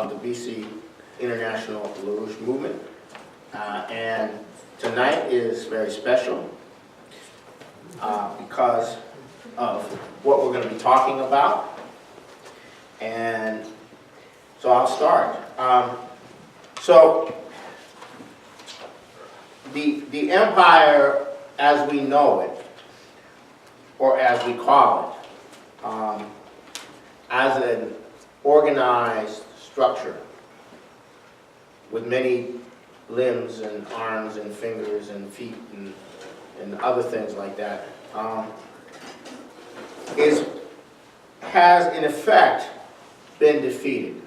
of the BC International LaRouche Movement. And tonight is very special because of what we're going to be talking about. And so I'll start. So the empire as we know it, or as we call it, as an organized structure with many limbs and arms and fingers and feet and other things like that, has in effect been defeated.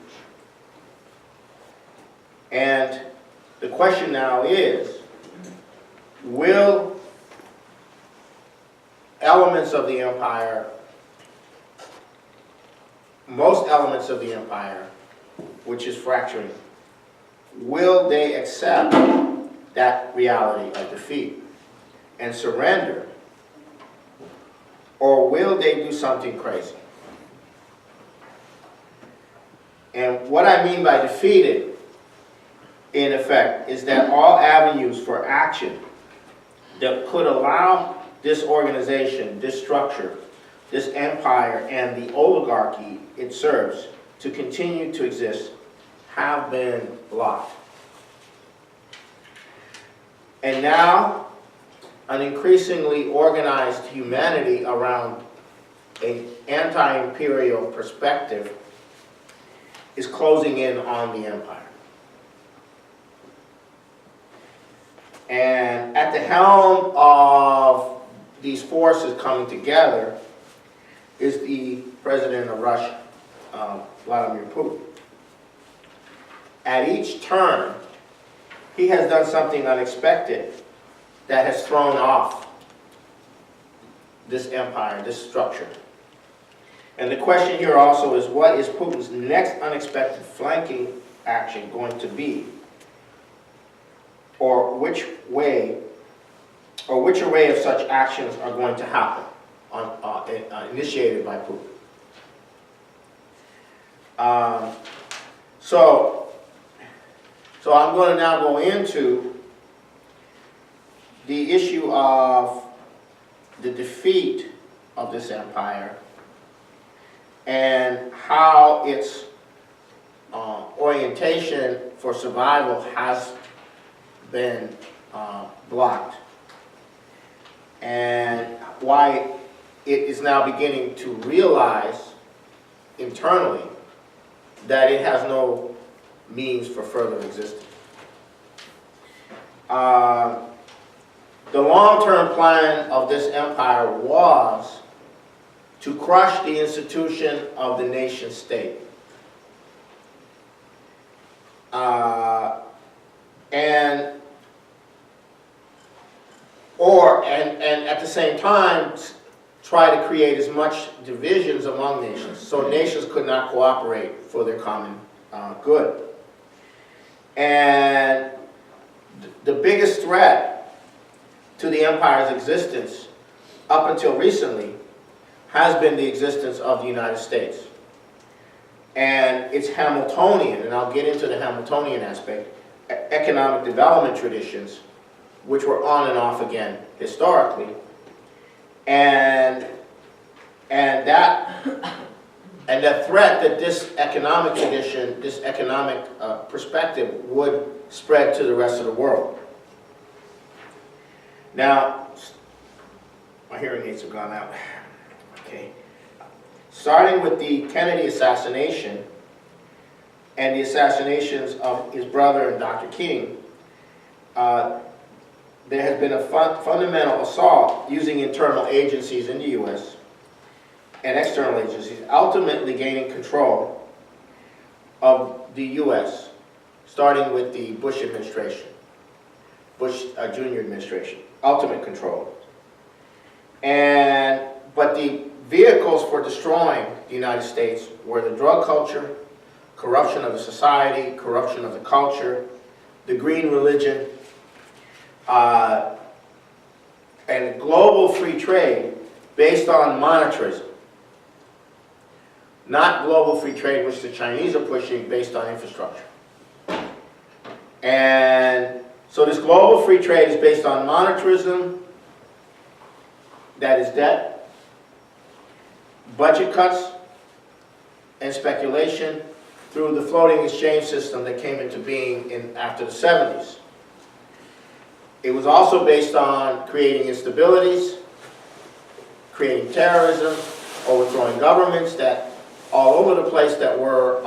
And the question now is, will elements of the empire, most elements of the empire, which is fracturing, will they accept that reality of defeat and surrender, or will they do something crazy? And what I mean by defeated, in effect, is that all avenues for action that could allow this organization, this structure, this empire, and the oligarchy it serves to continue to exist have been blocked. And now, an increasingly organized humanity around an anti-imperial perspective is closing in on the empire. And at the helm of these forces coming together is the president of Russia, Vladimir Putin. At each turn, he has done something unexpected that has thrown off this empire, this structure. And the question here also is, what is Putin's next unexpected flanking action going to be? Or which array of such actions are going to happen, initiated by Putin? So I'm going to now go into the issue of the defeat of this empire and how its orientation for survival has been blocked, and why it is now beginning to realize internally that it has no means for further existence. The long-term plan of this empire was to crush the institution of the nation state. And at the same time try to create as much divisions among nations, so nations could not cooperate for their common good. And the biggest threat to the empire's existence up until recently has been the existence of the United States and its Hamiltonian, and I'll get into the Hamiltonian aspect, economic development traditions, which were on and off again historically, and the threat that this economic tradition, this economic perspective would spread to the rest of the world. Now, my hearing aids have gone out. Okay. Starting with the Kennedy assassination and the assassinations of his brother and Dr. King, there has been a fundamental assault using internal agencies in the U.S. and external agencies, ultimately gaining control of the U.S., starting with the Bush administration, Bush Jr. administration, ultimate control. But the vehicles for destroying the United States were the drug culture, corruption of the society, corruption of the culture, the green religion, and global free trade based on monetarism, not global free trade, which the Chinese are pushing based on infrastructure. And so this global free trade is based on monetarism, that is debt, budget cuts, and speculation through the floating exchange system that came into being after the 70s. It was also based on creating instabilities, creating terrorism, overthrowing governments that all over the place that were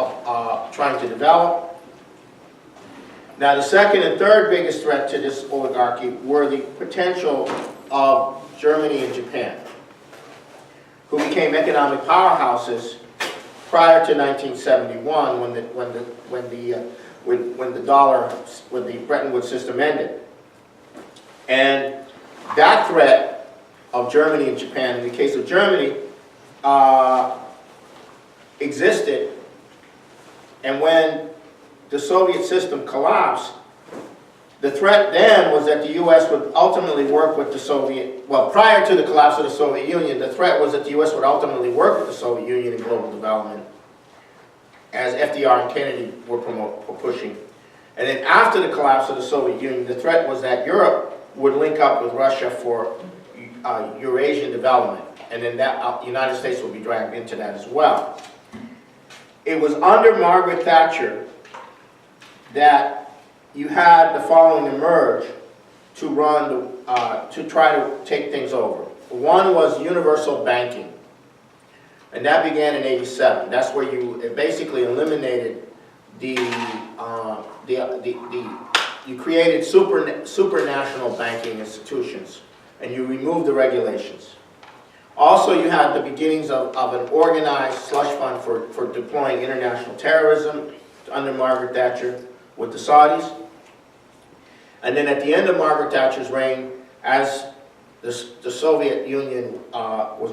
trying to develop. Now, the second and third biggest threat to this oligarchy were the potential of Germany and Japan, who became economic powerhouses prior to 1971, when the Bretton Woods system ended. And that threat of Germany and Japan, in the case of Germany, existed, and when the Soviet system collapsed, the threat then was that the U.S. would ultimately work with the Soviet, well, prior to the collapse of the Soviet Union, the threat was that the U.S. would ultimately work with the Soviet Union in global development, as FDR and Kennedy were pushing. And then after the collapse of the Soviet Union, the threat was that Europe would link up with Russia for Eurasian development, and then that the United States would be dragged into that as well. It was under Margaret Thatcher that you had the following emerge to run, to try to take things over. One was universal banking, and that began in '87. That's where you basically eliminated you created supranational banking institutions, and you removed the regulations. Also, you had the beginnings of an organized slush fund for deploying international terrorism under Margaret Thatcher with the Saudis. And then at the end of Margaret Thatcher's reign, as the Soviet Union was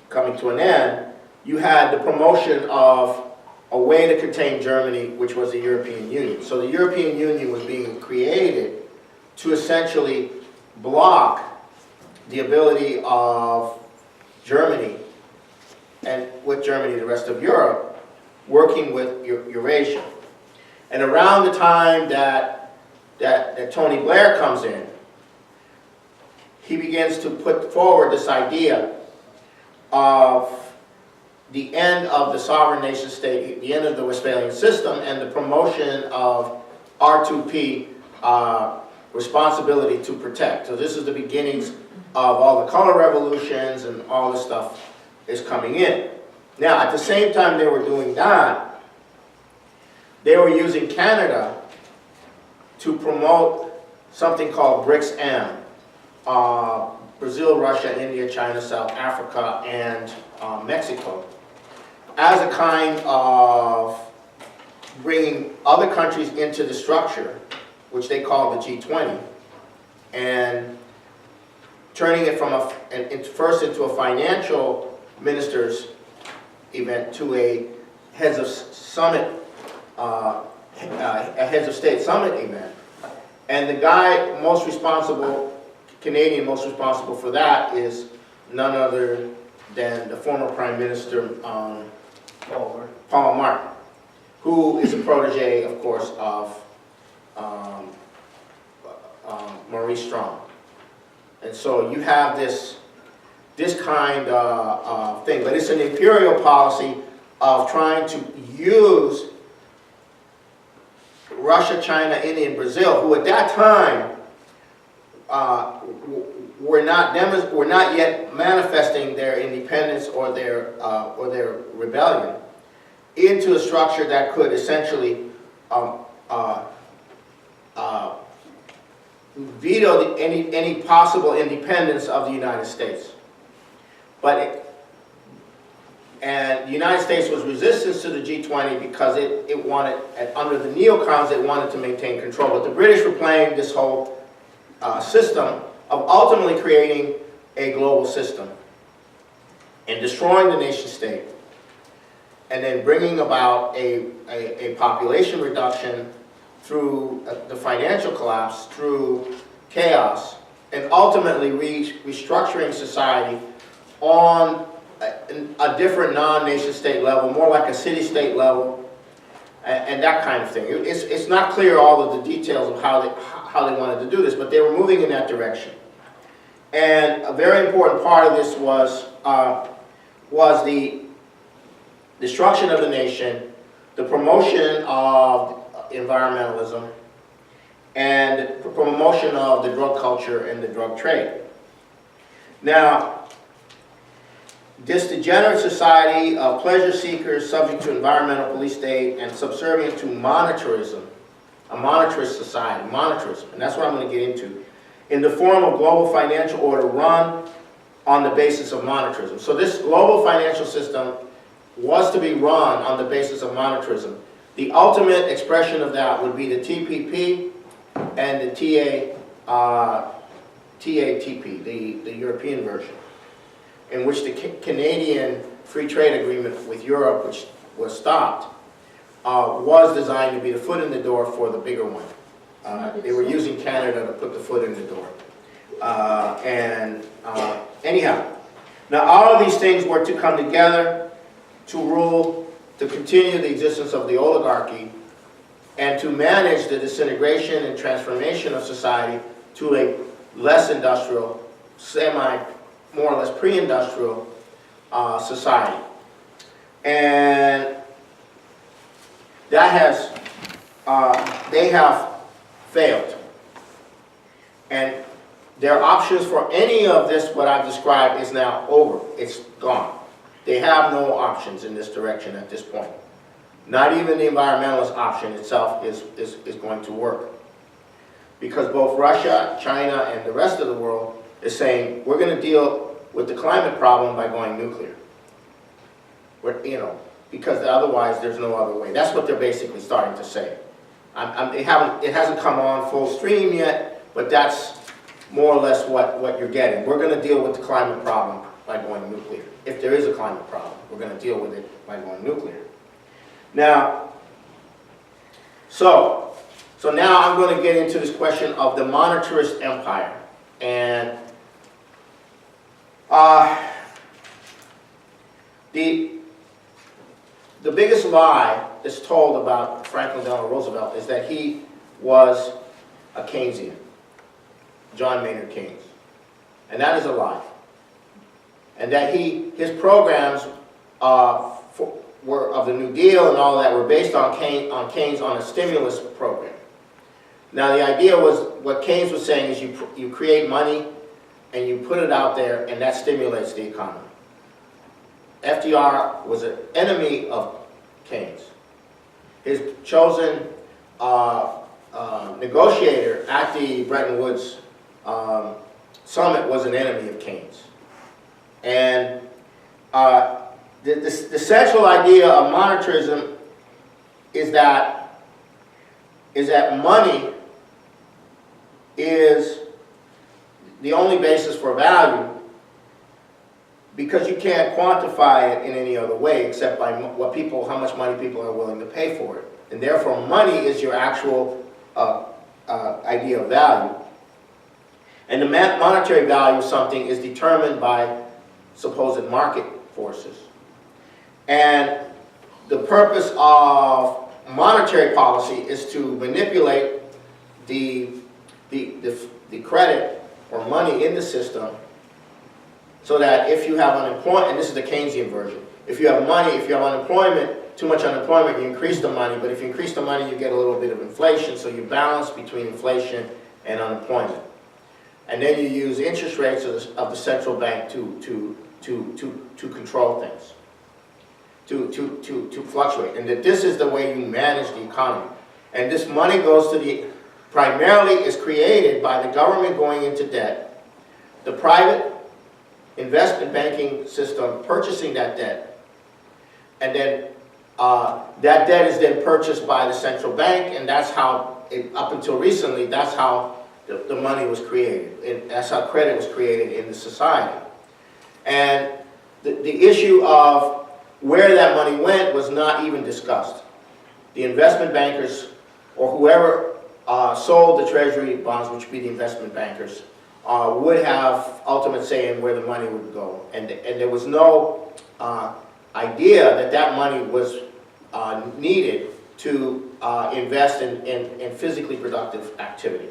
coming to an end, you had the promotion of a way to contain Germany, which was the European Union. So the European Union was being created to essentially block the ability of Germany, and with Germany, the rest of Europe, working with Eurasia. And around the time that Tony Blair comes in, he begins to put forward this idea of the end of the sovereign nation state, the end of the Westphalian system, and the promotion of R2P, responsibility to protect. So this is the beginnings of all the color revolutions, and all this stuff is coming in. Now, at the same time they were doing that, they were using Canada to promote something called BRICS-M, Brazil, Russia, India, China, South Africa, and Mexico, as a kind of bringing other countries into the structure, which they call the G20, and turning it from first into a financial ministers event to a heads of state summit event. And the guy most responsible, Canadian most responsible for that, is none other than the former Prime Minister Paul Martin, who is a protege, of course, of Maurice Strong. And so you have this kind of thing, but it's an imperial policy of trying to use Russia, China, India, and Brazil, who at that time were not yet manifesting their independence or their rebellion, into a structure that could essentially veto any possible independence of the United States. And the United States was resistant to the G20 because it wanted, under the neocons, it wanted to maintain control. But the British were playing this whole system of ultimately creating a global system and destroying the nation state, and then bringing about a population reduction through the financial collapse, through chaos, and ultimately restructuring society on a different non-nation state level, more like a city-state level, and that kind of thing. It's not clear all of the details of how they wanted to do this, but they were moving in that direction. And a very important part of this was the destruction of the nation, the promotion of environmentalism, and the promotion of the drug culture and the drug trade. Now, this degenerate society of pleasure seekers subject to environmental police state and subservient to monetarism, a monetarist society, monetarism, and that's what I'm going to get into, in the form of global financial order run on the basis of monetarism. So this global financial system was to be run on the basis of monetarism. The ultimate expression of that would be the TPP and the TATP, the European version, in which the Canadian free trade agreement with Europe, which was stopped, was designed to be the foot in the door for the bigger one. They were using Canada to put the foot in the door. Anyhow, now all of these things were to come together to rule, to continue the existence of the oligarchy, and to manage the disintegration and transformation of society to a less industrial, more or less pre-industrial society. And that has, they have failed. And their options for any of this, what I've described, is now over. It's gone. They have no options in this direction at this point. Not even the environmentalist option itself is going to work. Because both Russia, China, and the rest of the world is saying, we're going to deal with the climate problem by going nuclear. Because otherwise there's no other way. That's what they're basically starting to say. It hasn't come on full stream yet, but that's more or less what you're getting. We're going to deal with the climate problem by going nuclear. If there is a climate problem, we're going to deal with it by going nuclear. Now, so now I'm going to get into this question of the monetarist empire. And the biggest lie that's told about Franklin Delano Roosevelt is that he was a Keynesian, John Maynard Keynes. And that is a lie. And that his programs were of the New Deal and all of that were based on Keynes on a stimulus program. Now the idea was, what Keynes was saying is you create money and you put it out there and that stimulates the economy. FDR was an enemy of Keynes. His chosen negotiator at the Bretton Woods summit was an enemy of Keynes. And the central idea of monetarism is that money is the only basis for value, because you can't quantify it in any other way except by how much money people are willing to pay for it. And therefore money is your actual idea of value. And the monetary value of something is determined by supposed market forces. And the purpose of monetary policy is to manipulate the credit or money in the system, so that if you have unemployment, and this is the Keynesian version, if you have money, if you have unemployment, too much unemployment, you increase the money, but if you increase the money, you get a little bit of inflation, so you balance between inflation and unemployment. And then you use interest rates of the central bank to control things, to fluctuate. And that this is the way you manage the economy. And this money goes to primarily is created by the government going into debt, the private investment banking system purchasing that debt, and then that debt is then purchased by the central bank, and that's how, up until recently, that's how the money was created. And that's how credit was created in the society. And the issue of where that money went was not even discussed. The investment bankers, or whoever sold the treasury bonds, which would be the investment bankers, would have ultimate say in where the money would go. And there was no idea that that money was needed to invest in physically productive activity.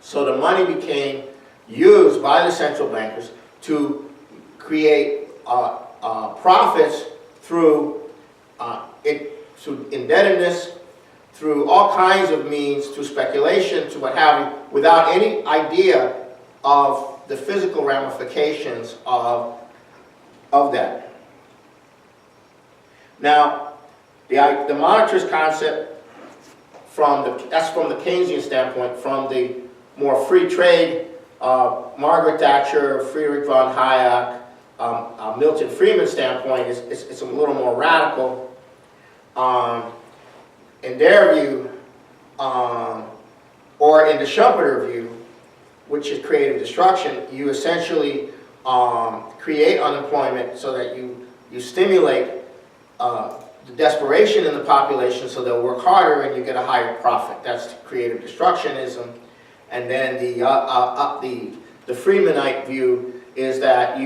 So the money became used by the central bankers to create profits through indebtedness, through all kinds of means, through speculation, to what have you, without any idea of the physical ramifications of that. Now, the monetarist concept, that's from the Keynesian standpoint, from the more free trade, Margaret Thatcher, Friedrich von Hayek, Milton Friedman standpoint, it's a little more radical. In their view, or in the Schumpeter view, which is creative destruction, you essentially create unemployment so that you stimulate the desperation in the population so they'll work harder and you get a higher profit. That's creative destructionism. And then the Friedmanite view is that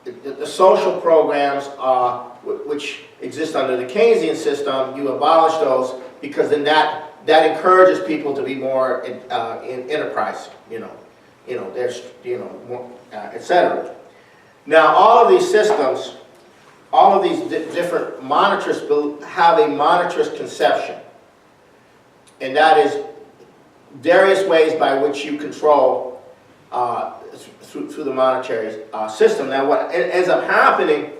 the social programs which exist under the Keynesian system, you abolish those because then that encourages people to be more in enterprise, etc. Now, all of these systems, all of these different monetarists have a monetarist conception, and that is various ways by which you control through the monetary system. Now, what ends up happening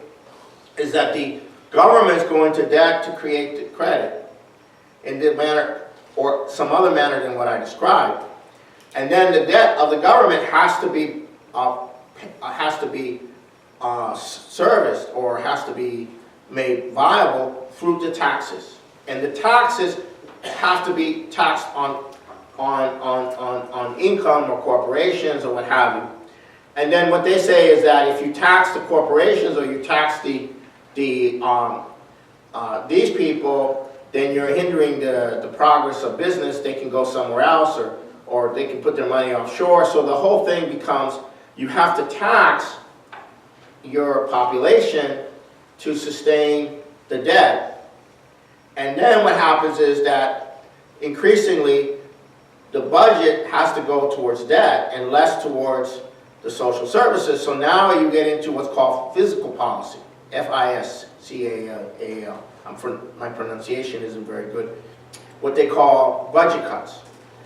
is that the government's going to debt to create the credit in the manner or some other manner than what I described, and then the debt of the government has to be serviced or has to be made viable through the taxes, and the taxes have to be taxed on income or corporations or what have you. And then what they say is that if you tax the corporations or you tax these people, then you're hindering the progress of business. They can go somewhere else, or they can put their money offshore. So the whole thing becomes you have to tax your population to sustain the debt. And then what happens is that increasingly the budget has to go towards debt and less towards the social services. So now you get into what's called fiscal policy, F-I-S-C-A-L. My pronunciation isn't very good. What they call budget cuts,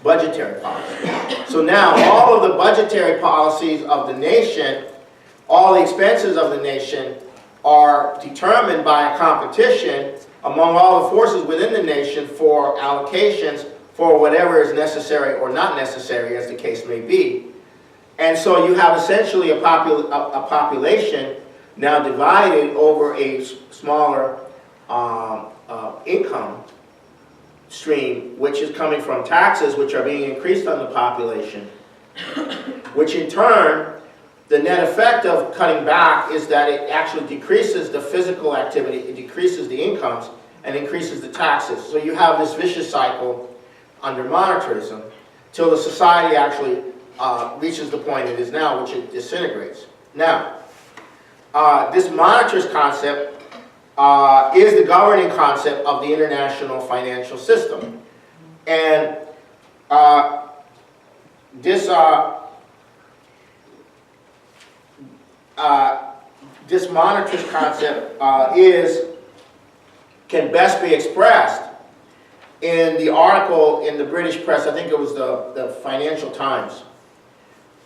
budgetary policy. So now all of the budgetary policies of the nation, all the expenses of the nation are determined by a competition among all the forces within the nation for allocations for whatever is necessary or not necessary, as the case may be. And so you have essentially a population now divided over a smaller income stream, which is coming from taxes which are being increased on the population, which in turn, the net effect of cutting back is that it actually decreases the physical activity, it decreases the incomes, and increases the taxes. So you have this vicious cycle under monetarism till the society actually reaches the point it is now, which it disintegrates. Now, this monetarist concept is the governing concept of the international financial system. And this monetarist concept can best be expressed in the article in the British press, I think it was the Financial Times,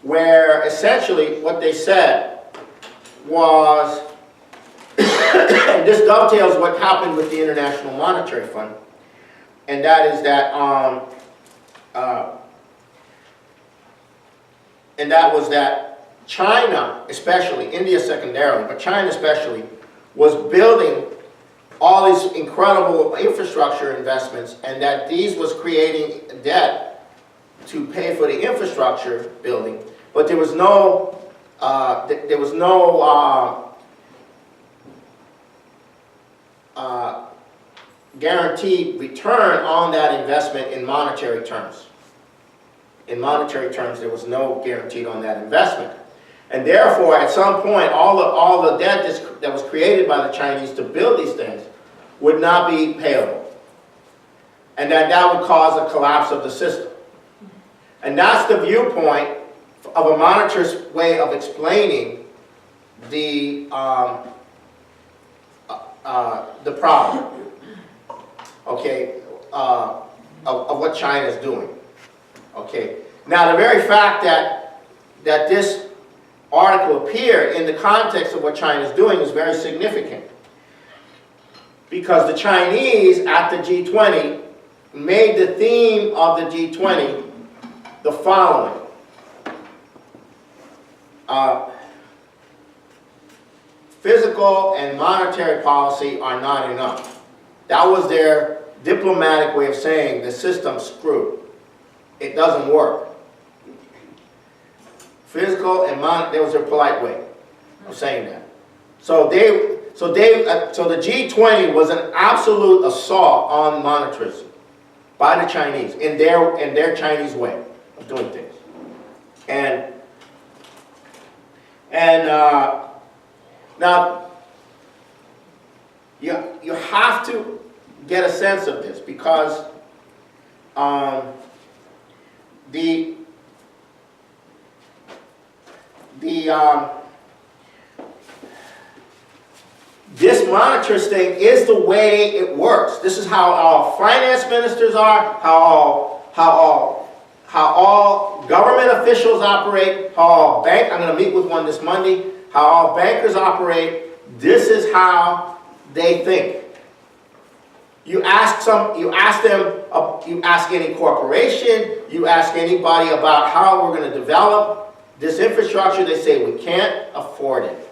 where essentially what they said was, and this dovetails what happened with the International Monetary Fund, and that is that, China, especially, India secondarily, but China especially, was building all these incredible infrastructure investments, and that these was creating debt to pay for the infrastructure building, but there was no guaranteed return on that investment in monetary terms. In monetary terms, there was no guaranteed on that investment. And therefore, at some point, all the debt that was created by the Chinese to build these things would not be payable. And that would cause a collapse of the system. And that's the viewpoint of a monetarist way of explaining the problem, okay, of what China is doing. Okay. Now, the very fact that this article appeared in the context of what China is doing is very significant, because the Chinese at the G20 made the theme of the G20 the following. Physical and monetary policy are not enough. That was their diplomatic way of saying the system's screwed. It doesn't work. Physical and that was their polite way of saying that. So the G20 was an absolute assault on monetarism by the Chinese in their Chinese way of doing things. Now, you have to get a sense of this, because this monetarist thing is the way it works. This is how all finance ministers are, how all government officials operate, how all I'm going to meet with one this Monday, how all bankers operate. This is how they think. You ask any corporation, you ask anybody about how we're going to develop this infrastructure, they say we can't afford it.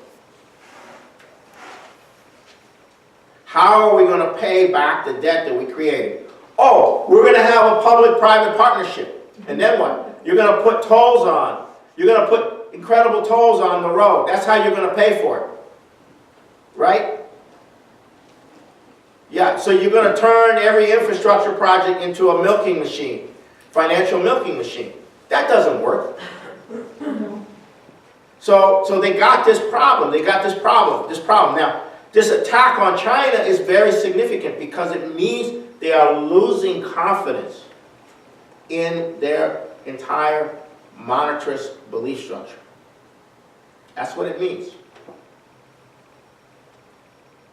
How are we going to pay back the debt that we created? Oh, we're going to have a public-private partnership. And then what? You're going to put tolls on. You're going to put incredible tolls on the road. That's how you're going to pay for it. Right? Yeah, so you're going to turn every infrastructure project into a milking machine, financial milking machine. That doesn't work. So they got this problem. Now, this attack on China is very significant, because it means they are losing confidence in their entire monetarist belief structure. That's what it means.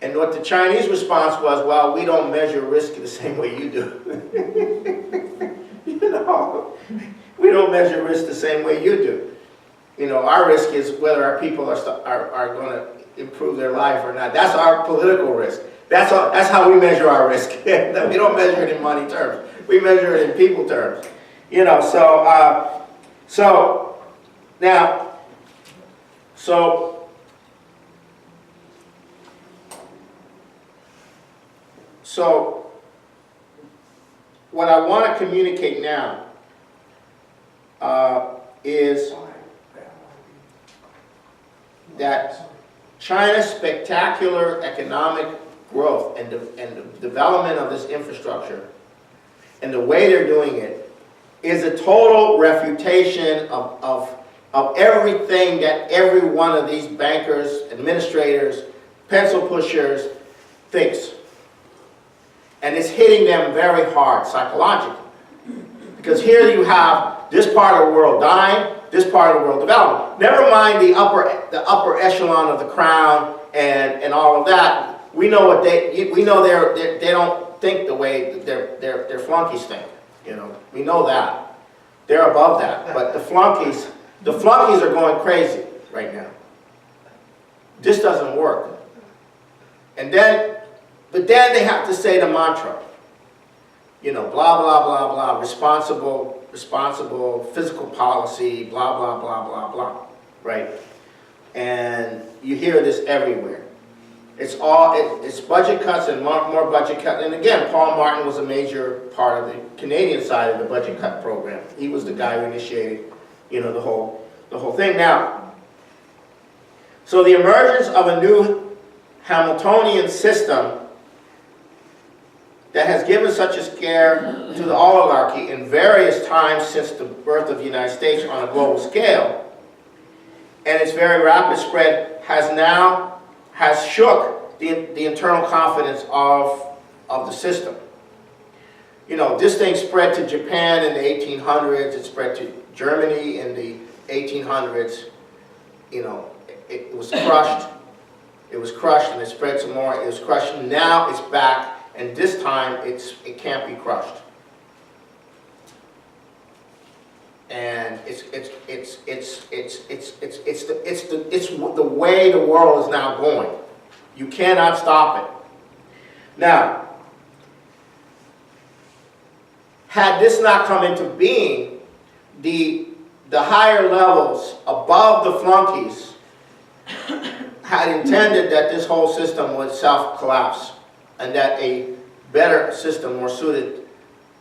And what the Chinese response was, well, we don't measure risk the same way you do. You know, we don't measure risk the same way you do. You know, our risk is whether our people are going to improve their life or not. That's our political risk. That's how we measure our risk. We don't measure it in money terms. We measure it in people terms. You know, so what I want to communicate now is that China's spectacular economic growth and the development of this infrastructure and the way they're doing it is a total refutation of everything that every one of these bankers, administrators, pencil pushers thinks. And it's hitting them very hard psychologically. Because here you have this part of the world dying, this part of the world developing. Never mind the upper echelon of the crown and all of that. We know they don't think the way their flunkies think. You know, we know that. They're above that. But the flunkies are going crazy right now. This doesn't work. But then they have to say the mantra. You know, blah, blah, blah, blah, responsible fiscal policy, blah, blah, blah, blah, blah, right? And you hear this everywhere. It's budget cuts and more budget cuts. And again, Paul Martin was a major part of the Canadian side of the budget cut program. He was the guy who initiated, you know, the whole thing. Now, so the emergence of a new Hamiltonian system that has given such a scare to the oligarchy in various times since the birth of the United States on a global scale, and its very rapid spread has shook the internal confidence of the system. You know, this thing spread to Japan in the 1800s, it spread to Germany in the 1800s. You know, it was crushed. It was crushed and it spread some more. It was crushed. Now it's back, and this time it can't be crushed. And it's the way the world is now going. You cannot stop it. Now, had this not come into being, the higher levels above the flunkies had intended that this whole system would self-collapse and that a better system more suited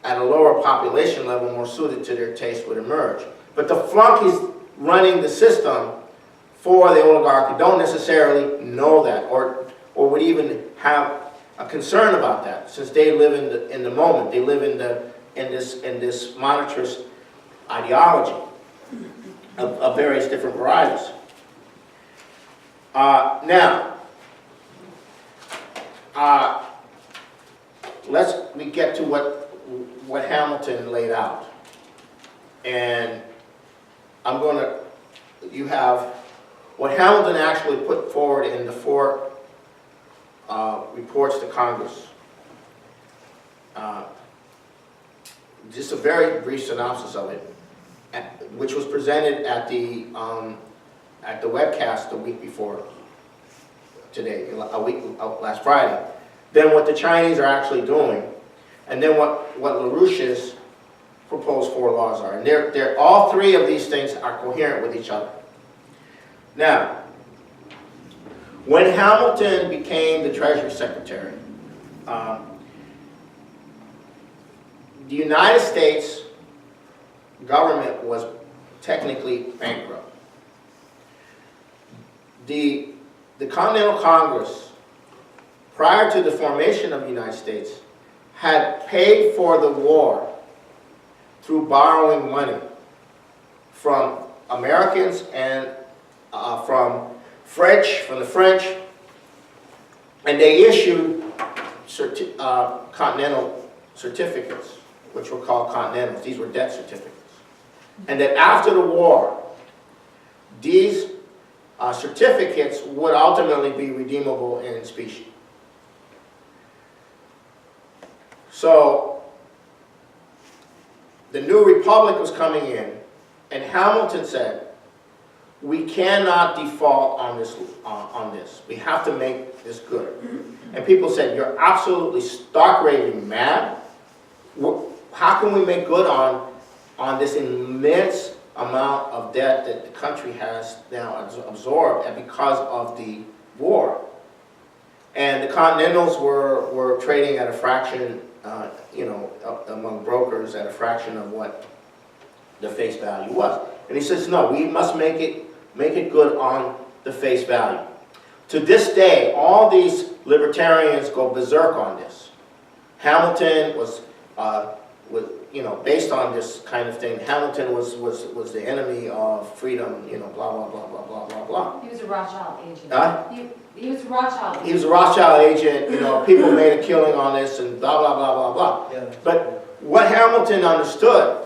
at a lower population level, more suited to their taste, would emerge. But the flunkies running the system for the oligarchy don't necessarily know that or would even have a concern about that, since they live in the moment. They live in this monetarist ideology of various different varieties. Now, let me get to what Hamilton laid out. And you have what Hamilton actually put forward in the 4 reports to Congress. Just a very brief synopsis of it, which was presented at the webcast the week before today, last Friday. Then what the Chinese are actually doing, and then what LaRouche's proposed 4 laws are. And all 3 of these things are coherent with each other. Now, when Hamilton became the Treasury Secretary, the United States government was technically bankrupt. The Continental Congress, prior to the formation of the United States, had paid for the war through borrowing money from Americans and from the French, and they issued continental certificates, which were called continentals. These were debt certificates. And that after the war, these certificates would ultimately be redeemable in specie. So the new republic was coming in, and Hamilton said, we cannot default on this. We have to make this good. And people said, you're absolutely stark raving mad. How can we make good on this immense amount of debt that the country has now absorbed because of the war? And the Continentals were trading at a fraction, among brokers at a fraction of what the face value was. And he says, no, we must make it good on the face value. To this day, all these libertarians go berserk on this. Hamilton was based on this kind of thing. Hamilton was the enemy of freedom, blah, blah, blah, blah, blah, blah, blah. He was a Rothschild agent. Huh? He was a Rothschild agent. He was a Rothschild agent, people made a killing on this and blah, blah, blah, blah, blah. Yeah. But what Hamilton understood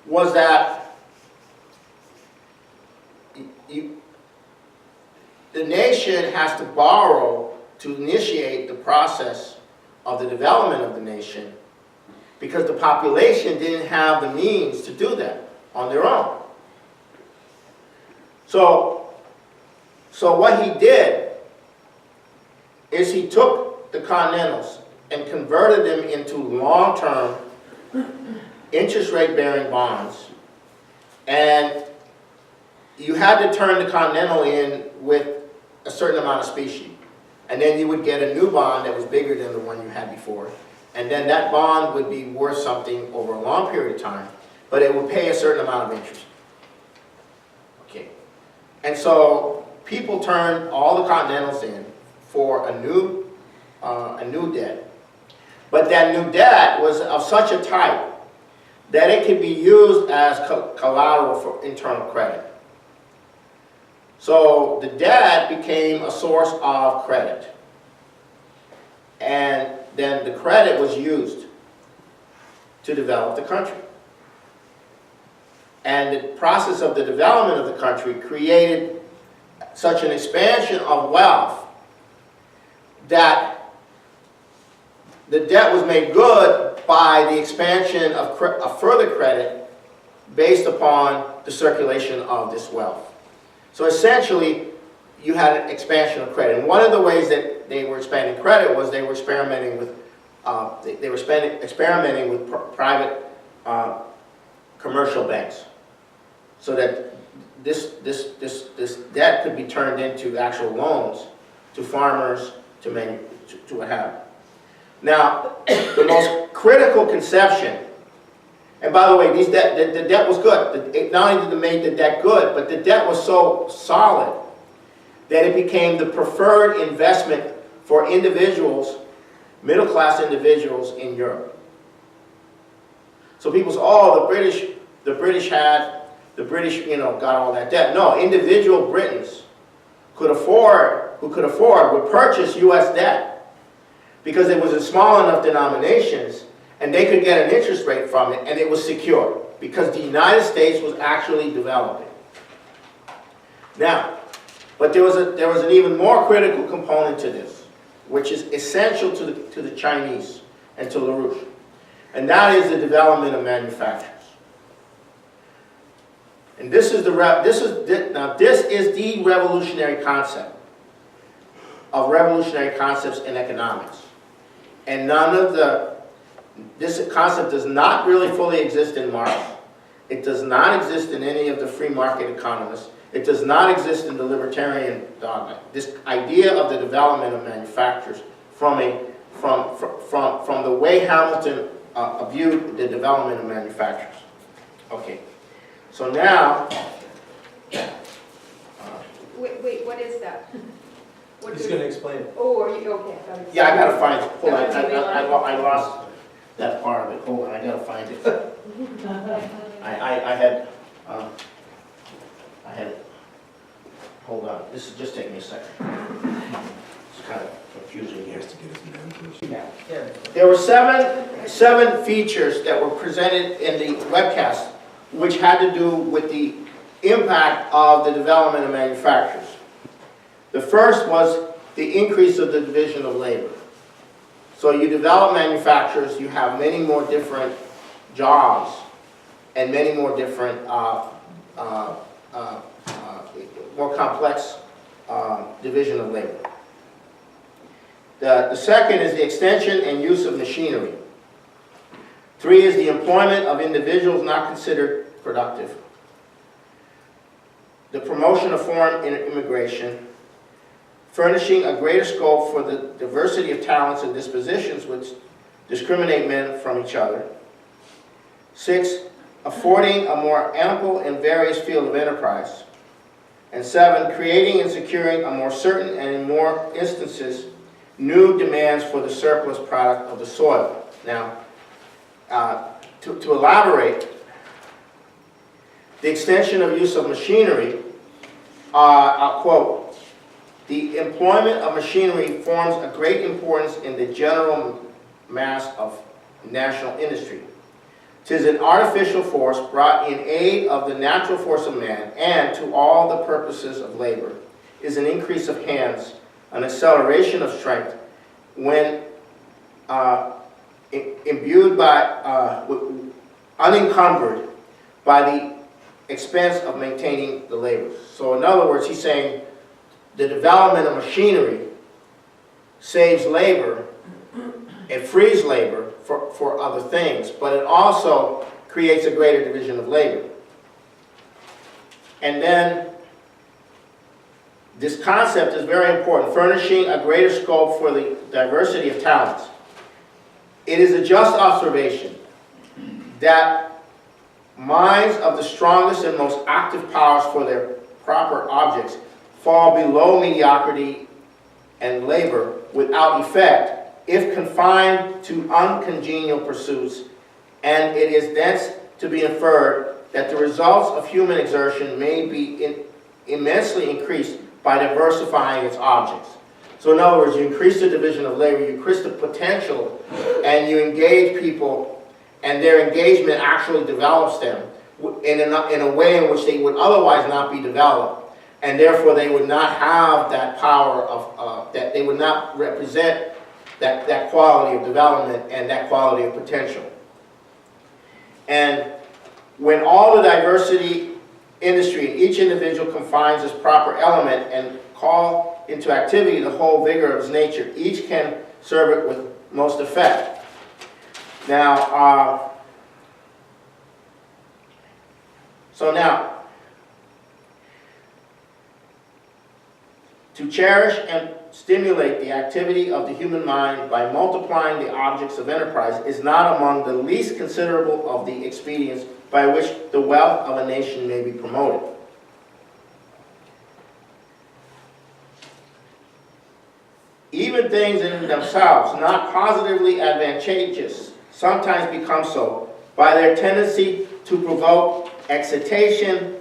was that the nation has to borrow to initiate the process of the development of the nation, because the population didn't have the means to do that on their own. So what he did is he took the Continentals and converted them into long-term interest rate bearing bonds, and you had to turn the Continental in with a certain amount of specie, and then you would get a new bond that was bigger than the one you had before, and then that bond would be worth something over a long period of time, but it would pay a certain amount of interest. Okay, and so people turned all the Continentals in for a new debt, but that new debt was of such a type that it could be used as collateral for internal credit. So the debt became a source of credit. And then the credit was used to develop the country. And the process of the development of the country created such an expansion of wealth that the debt was made good by the expansion of further credit based upon the circulation of this wealth. So essentially, you had an expansion of credit. And one of the ways that they were expanding credit was they were experimenting with private commercial banks, so that this debt could be turned into actual loans to farmers, to what have you. Now, the most critical conception, and by the way, the debt was good. Not only did it make the debt good, but the debt was so solid that it became the preferred investment for individuals, middle-class individuals in Europe. So people say, oh, the British got all that debt. No, individual Britons who could afford would purchase U.S. debt because it was in small enough denominations and they could get an interest rate from it, and it was secure because the United States was actually developing. Now, but there was an even more critical component to this, which is essential to the Chinese and to LaRouche, and that is the development of manufacturers. And this is the revolutionary concept of revolutionary concepts in economics, and this concept does not really fully exist in Marx. It does not exist in any of the free market economists. It does not exist in the libertarian dogma. This idea of the development of manufacturers from the way Hamilton viewed the development of manufacturers. Okay, so now. Wait, what is that? He's going to explain it. Oh, are you, okay. Yeah, I gotta find it. Hold on, I lost that part of it. Hold on, I gotta find it. I had, hold on, this is just taking me a second. It's kind of confusing here. There were seven features that were presented in the webcast which had to do with the impact of the development of manufacturers. The first was the increase of the division of labor. So you develop manufacturers, you have many more different jobs and many more different, more complex division of labor. The second is the extension and use of machinery. 3 is the employment of individuals not considered productive. The promotion of foreign immigration, furnishing a greater scope for the diversity of talents and dispositions which discriminate men from each other. 6, affording a more ample and various field of enterprise. And 7, creating and securing a more certain and in more instances, new demands for the surplus product of the soil. Now, to elaborate, the extension of use of machinery, I'll quote, "The employment of machinery forms a great importance in the general mass of national industry. 'Tis an artificial force brought in aid of the natural force of man, and to all the purposes of labor, is an increase of hands, an acceleration of strength, when imbued by, unencumbered by the expense of maintaining the labor." So in other words, he's saying the development of machinery saves labor, it frees labor for other things, but it also creates a greater division of labor. And then this concept is very important, furnishing a greater scope for the diversity of talents. It is a just observation that minds of the strongest and most active powers for their proper objects fall below mediocrity and labor without effect if confined to uncongenial pursuits, and it is thence to be inferred that the results of human exertion may be immensely increased by diversifying its objects. So in other words, you increase the division of labor, you increase the potential, and you engage people, and their engagement actually develops them in a way in which they would otherwise not be developed, and therefore they would not have that power of, that they would not represent that quality of development and that quality of potential. And when all the diversity industry in each individual confines its proper element and call into activity the whole vigor of its nature, each can serve it with most effect. Now, to cherish and stimulate the activity of the human mind by multiplying the objects of enterprise is not among the least considerable of the expedients by which the wealth of a nation may be promoted. Even things in themselves not positively advantageous sometimes become so by their tendency to provoke excitation.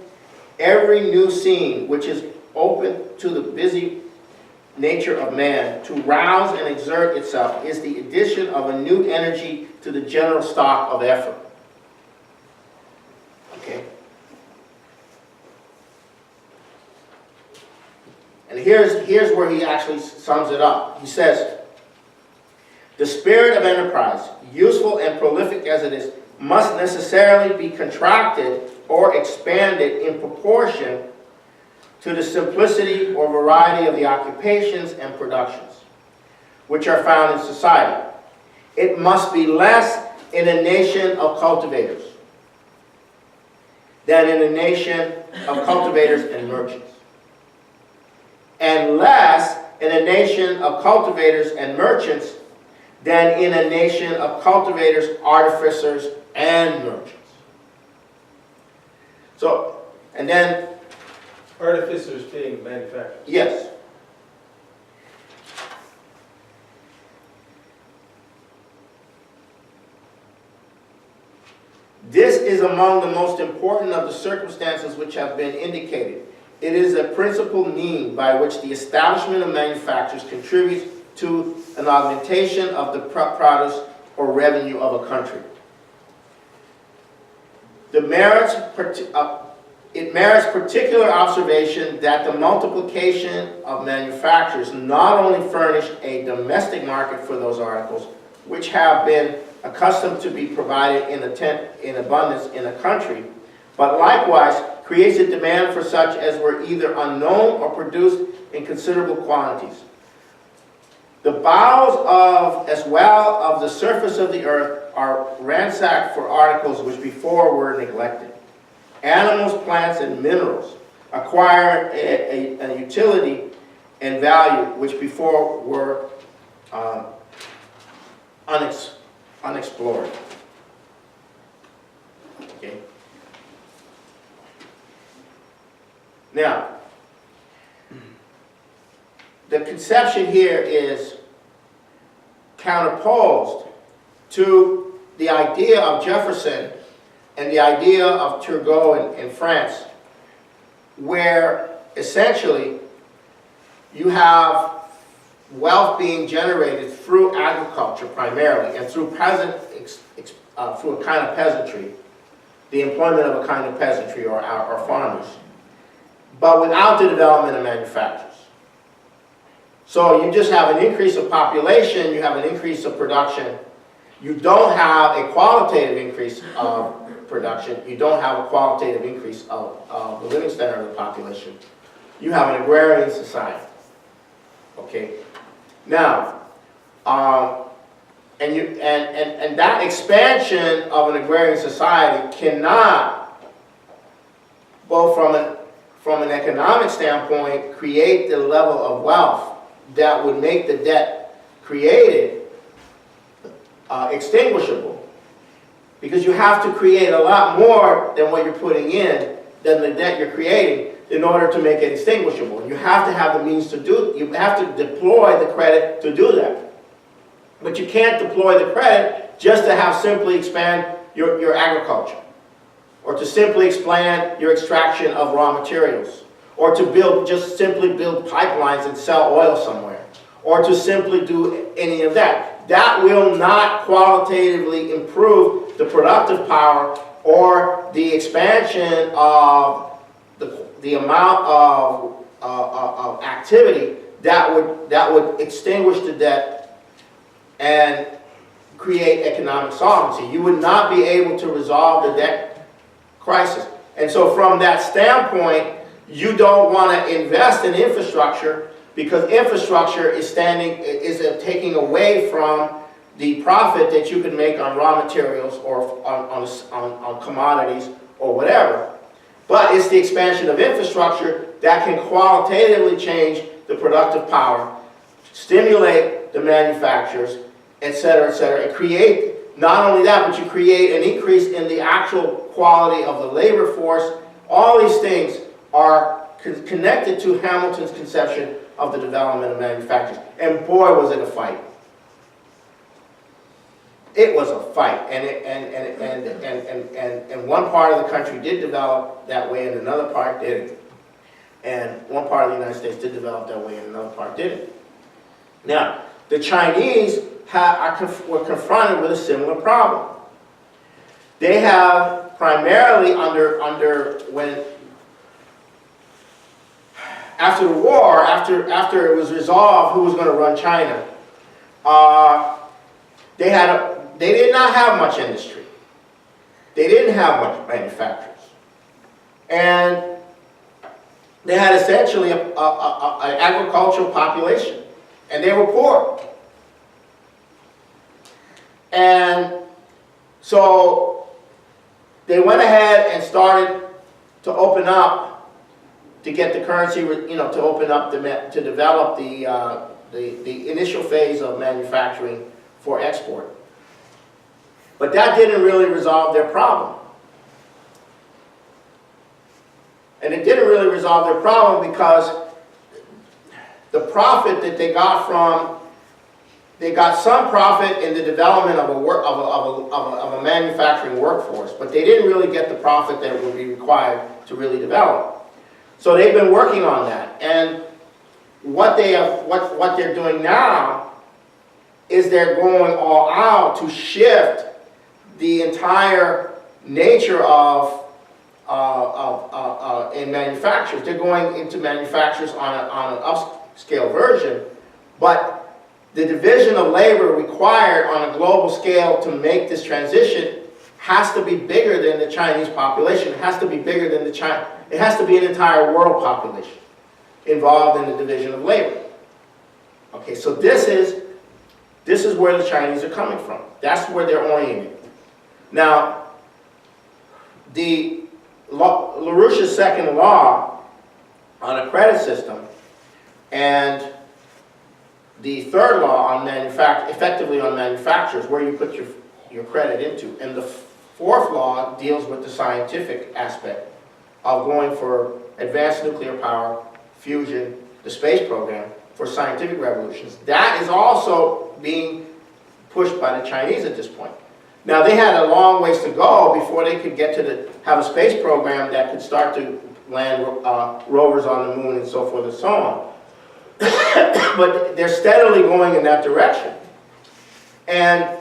Every new scene which is open to the busy nature of man to rouse and exert itself is the addition of a new energy to the general stock of effort. Okay? And here's where he actually sums it up. He says, the spirit of enterprise, useful and prolific as it is, must necessarily be contracted or expanded in proportion to the simplicity or variety of the occupations and productions which are found in society. It must be less in a nation of cultivators than in a nation of cultivators and merchants, and less in a nation of cultivators and merchants than in a nation of cultivators, artificers, and merchants. So, and then Artificers being manufacturers. yes. This is among the most important of the circumstances which have been indicated. It is a principal mean by which the establishment of manufactures contributes to an augmentation of the produce or revenue of a country. It merits particular observation that the multiplication of manufactures not only furnish a domestic market for those articles which have been accustomed to be provided in abundance in a country, but likewise creates a demand for such as were either unknown or produced in considerable quantities. The bowels of, as well of the surface of the earth, are ransacked for articles which before were neglected. Animals, plants, and minerals acquire a utility and value which before were unexplored. Okay. Now, the conception here is counterposed to the idea of Jefferson and the idea of Turgot in France, where essentially you have wealth being generated through agriculture primarily and through through a kind of peasantry, the employment of a kind of peasantry or farmers, but without the development of manufacturers. So you just have an increase of population, you have an increase of production. You don't have a qualitative increase of production. You don't have a qualitative increase of the living standard of the population. You have an agrarian society. Okay. Now, and that expansion of an agrarian society cannot, both from an economic standpoint, create the level of wealth that would make the debt created extinguishable, because you have to create a lot more than what you're putting in, than the debt you're creating, in order to make it extinguishable. You have to have the means to do, you have to deploy the credit to do that. But you can't deploy the credit just to have simply expand your agriculture, or to simply expand your extraction of raw materials, or to just simply build pipelines and sell oil somewhere, or to simply do any of that. That will not qualitatively improve the productive power or the expansion of the amount of activity that would extinguish the debt and create economic solvency. You would not be able to resolve the debt crisis. And so from that standpoint, you don't want to invest in infrastructure, because infrastructure is taking away from the profit that you can make on raw materials or on commodities or whatever. But it's the expansion of infrastructure that can qualitatively change the productive power, stimulate the manufacturers, et cetera, and create, not only that, but you create an increase in the actual quality of the labor force. All these things are connected to Hamilton's conception of the development of manufacturers. And boy, was it a fight. It was a fight, and one part of the country did develop that way, and another part didn't. And one part of the United States did develop that way, and another part didn't. Now, the Chinese were confronted with a similar problem. They have primarily after the war, after it was resolved who was going to run China, they did not have much industry. They didn't have much manufacturers. And they had essentially an agricultural population. And they were poor. And so they went ahead and started to open up, to get the currency, to open up, to develop the initial phase of manufacturing for export. But that didn't really resolve their problem. And it didn't really resolve their problem because the profit that they got they got some profit in the development of a manufacturing workforce, but they didn't really get the profit that would be required to really develop. So they've been working on that. And what they're doing now is they're going all out to shift the entire nature of in manufacturers. They're going into manufacturers on an upscale version, but the division of labor required on a global scale to make this transition has to be bigger than the Chinese population. It has to be bigger than it has to be an entire world population involved in the division of labor. Okay, so this is where the Chinese are coming from. That's where they're oriented. Now, LaRouche's second law on a credit system and the third law on effectively on manufacturers, where you put your credit into, and the fourth law deals with the scientific aspect of going for advanced nuclear power, fusion, the space program, for scientific revolutions. That is also being pushed by the Chinese at this point. Now, they had a long ways to go before they could get to have a space program that could start to land rovers on the moon and so forth and so on. But they're steadily going in that direction. And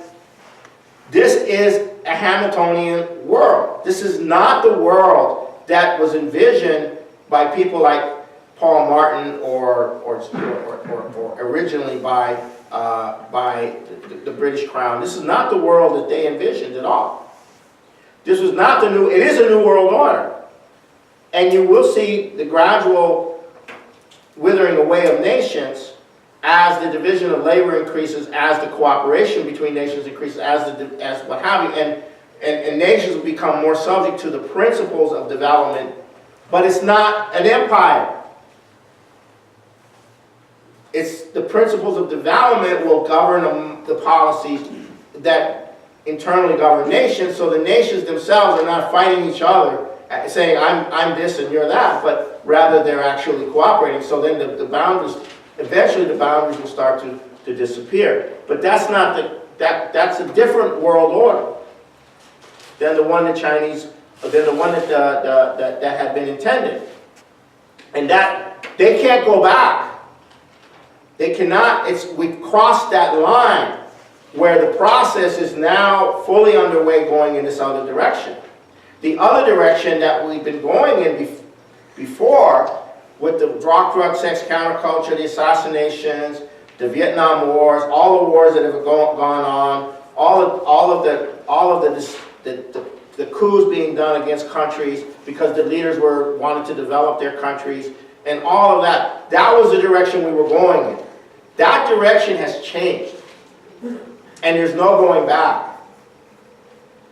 this is a Hamiltonian world. This is not the world that was envisioned by people like Paul Martin or originally by the British Crown. This is not the world that they envisioned at all. This was not the new, it is a new world order. And you will see the gradual withering away of nations as the division of labor increases, as the cooperation between nations increases, as what have you, and nations will become more subject to the principles of development, but it's not an empire. It's the principles of development will govern the policies that internally govern nations, so the nations themselves are not fighting each other, saying, I'm this and you're that, but rather they're actually cooperating. So then the boundaries, eventually the boundaries will start to disappear. But that's not that's a different world order than the one that had been intended. And that, they can't go back. They cannot, we've crossed that line where the process is now fully underway going in this other direction. The other direction that we've been going in before, with the drug, sex, counterculture, the assassinations, the Vietnam Wars, all the wars that have gone on, all of the coups being done against countries because the leaders wanted to develop their countries, and all of that. That was the direction we were going in. That direction has changed, and there's no going back.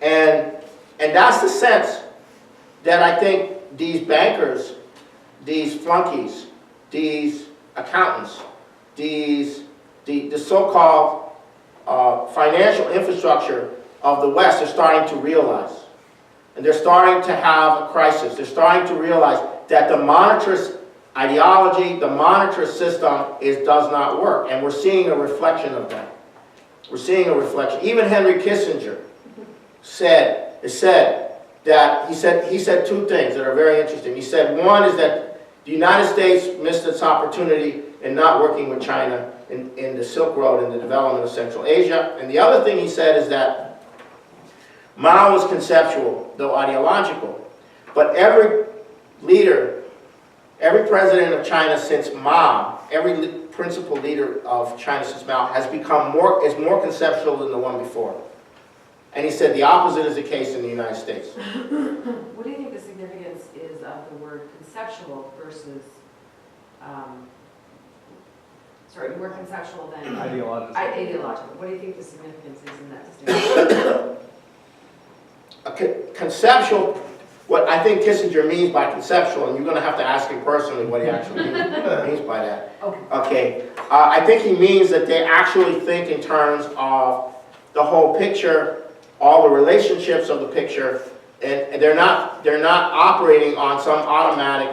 And that's the sense that I think these bankers, these flunkies, these accountants, the so-called financial infrastructure of the West are starting to realize. And they're starting to have a crisis. They're starting to realize that the monetarist ideology, the monetarist system does not work. And we're seeing a reflection of that. We're seeing a reflection. Even Henry Kissinger said that he said two things that are very interesting. He said one is that the United States missed its opportunity in not working with China in the Silk Road and the development of Central Asia. And the other thing he said is that Mao was conceptual, though ideological. But every leader, every president of China since Mao, every principal leader of China since Mao is more conceptual than the one before. And he said the opposite is the case in the United States. What do you think the significance is of the word conceptual versus, more conceptual than Ideological. ideological? What do you think the significance is in that distinction? Conceptual, what I think Kissinger means by conceptual, and you're going to have to ask him personally what he actually means by that. Okay. I think he means that they actually think in terms of the whole picture, all the relationships of the picture, and they're not operating on some automatic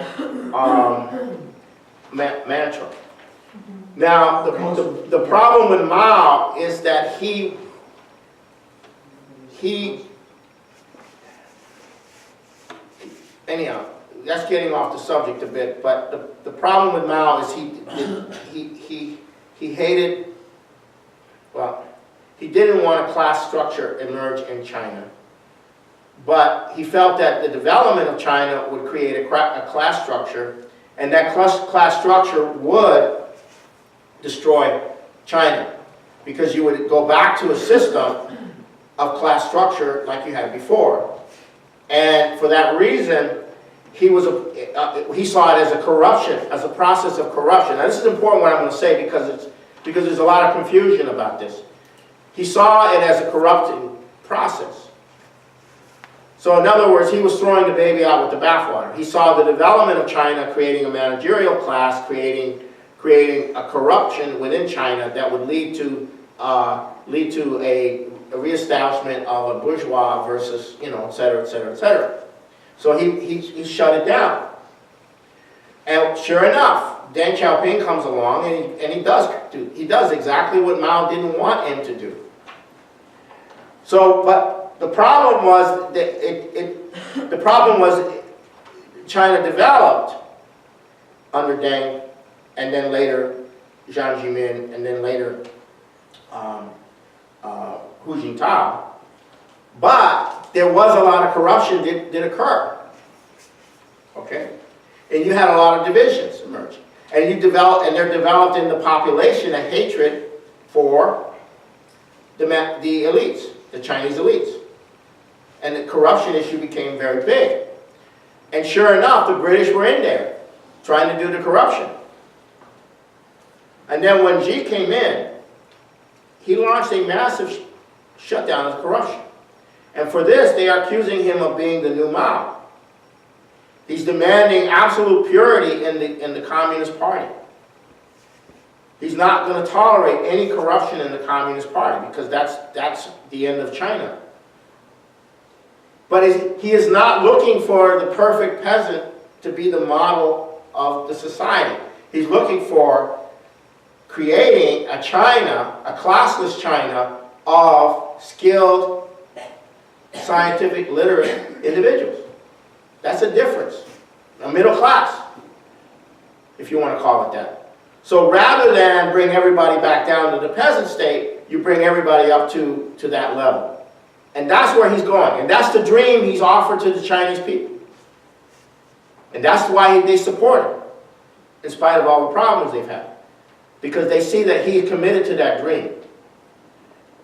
mantra. Now, the problem with Mao is that he anyhow, that's getting off the subject a bit, but the problem with Mao is he hated, well, he didn't want a class structure emerge in China, but he felt that the development of China would create a class structure, and that class structure would destroy China, because you would go back to a system of class structure like you had before. And for that reason, he saw it as a corruption, as a process of corruption. Now this is important what I'm going to say because there's a lot of confusion about this. He saw it as a corrupting process. So in other words, he was throwing the baby out with the bathwater. He saw the development of China creating a managerial class, creating a corruption within China that would lead to a reestablishment of a bourgeois versus, et cetera, et cetera, et cetera. So he shut it down. And sure enough, Deng Xiaoping comes along and he does exactly what Mao didn't want him to do. So, but the problem was that China developed under Deng, and then later Jiang Zemin, and then later Hu Jintao. But there was a lot of corruption did occur. Okay? And you had a lot of divisions emerging. And they're developed in the population a hatred for the elites, the Chinese elites. And the corruption issue became very big. And sure enough, the British were in there trying to do the corruption. And then when Xi came in, he launched a massive shutdown of corruption. And for this, they are accusing him of being the new Mao. He's demanding absolute purity in the Communist Party. He's not going to tolerate any corruption in the Communist Party because that's the end of China. But he is not looking for the perfect peasant to be the model of the society. He's looking for creating a China, a classless China of skilled, scientific, literate individuals. That's a difference. A middle class. if you want to call it that. So rather than bring everybody back down to the peasant state, you bring everybody up to that level. And that's where he's going. And that's the dream he's offered to the Chinese people. And that's why they support him, in spite of all the problems they've had. Because they see that he committed to that dream.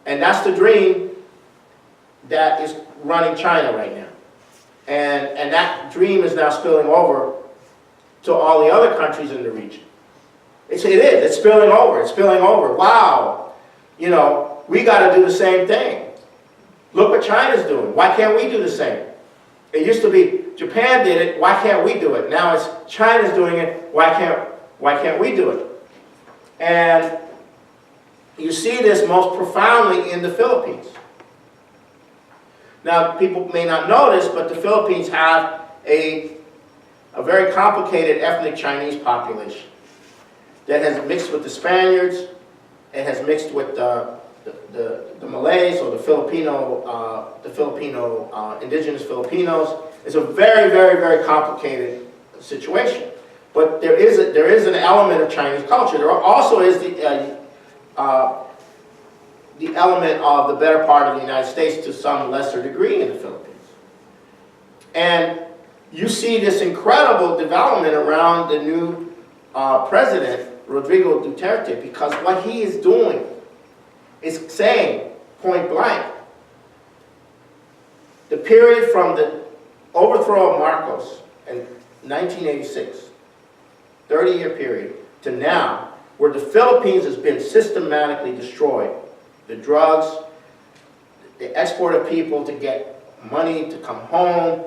And that's the dream that is running China right now. And that dream is now spilling over to all the other countries in the region. It's spilling over, it's spilling over. Wow, you know, we got to do the same thing. Look what China's doing. Why can't we do the same? It used to be Japan did it, why can't we do it? Now it's China's doing it, why can't we do it? And you see this most profoundly in the Philippines. Now, people may not know this, but the Philippines have a very complicated ethnic Chinese population that has mixed with the Spaniards, it has mixed with the Malays or the Filipino indigenous Filipinos. It's a very, very, very complicated situation. But there is an element of Chinese culture. There also is the element of the better part of the United States to some lesser degree in the Philippines. And you see this incredible development around the new president, Rodrigo Duterte, because what he is doing is saying, point blank, the period from the overthrow of Marcos in 1986, 30-year period, to now, where the Philippines has been systematically destroyed. The drugs, the export of people to get money to come home,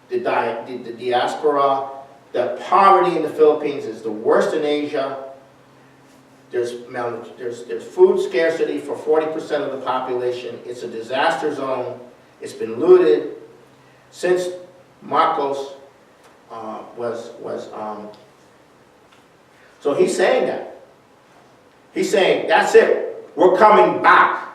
the diaspora, the poverty in the Philippines is the worst in Asia. There's food scarcity for 40% of the population. It's a disaster zone. It's been looted. Since Marcos so he's saying that. He's saying, that's it. We're coming back.